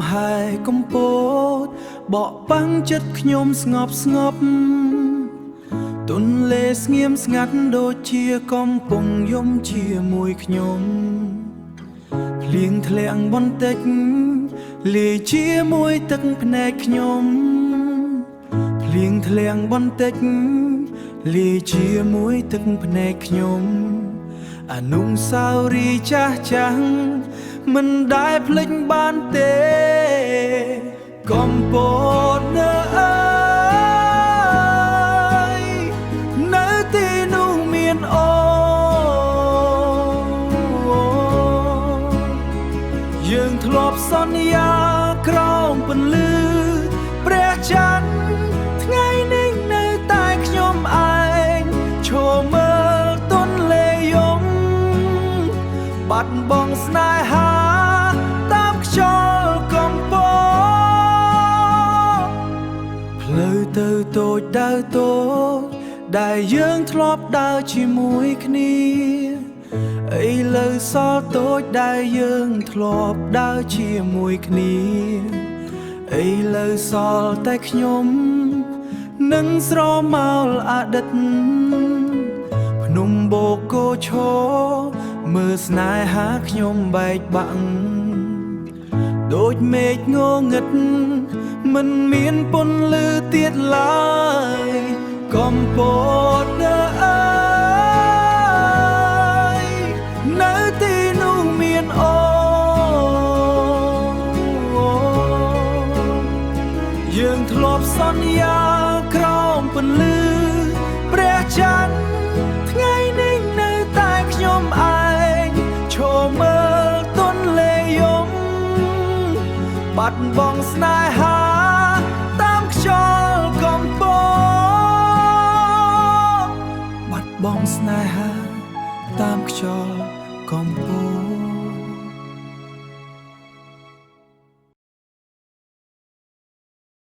haiកំពោតបកប៉ាំងចិត្តខ្ញុំស្ងប់ស្ងប់ទុនលេស្ងៀមស្ងាត់ដូចជាកំពុងយំជាមួយខ្ញុំភ្លៀងធ្លាក់បន្តិចលាយជាមួយទឹកភ្នែកខ្ញុំភ្លៀងធ្លាក់បន្តិចលាយជាមួយទឹកភ្នែកខ្ញុំអនុស្សាវរីយ៍ចាស់មិនដែលភ្លេចបានទេកំពតនៅអើយនៅទីនោះមានអូយើងធ្លាប់សន្យាក្រោមពន្លឺព្រះច័ន្ទថ្ងៃនេះនៅតែខ្ញុំឯងឈរមើលទន្លេយំបាត់បង់ស្នេហាតាមខ្យល់កំពតផ្លូវទៅតូចដើរតូចដែលយើងធ្លាប់ដើរជាមួយគ្នាឥឡូវសល់តូចដែលយើងធ្លាប់ដើរជាមួយគ្នាឥឡូវសល់តែខ្ញុំនឹងស្រមោលអតីតភ្នំបូកគោឈរមើលស្នេហាខ្ញុំបែកបាក់ដូចមេឃងងឹតមិនមានពន្លឺទៀតឡើយកំពតនៅអើយនៅទីនោះមានអូយើងធ្លាប់សន្យាក្រោមពន្លឺព្រះច័ន្ទថ្ងៃនេះនៅតែខ្ញុំឯងឈរមើលទន្លេយំបាត់បង់ស្នេហាតាមខ្យល់កំពតបាត់បង់ស្នេហាតាមខ្យល់កំពត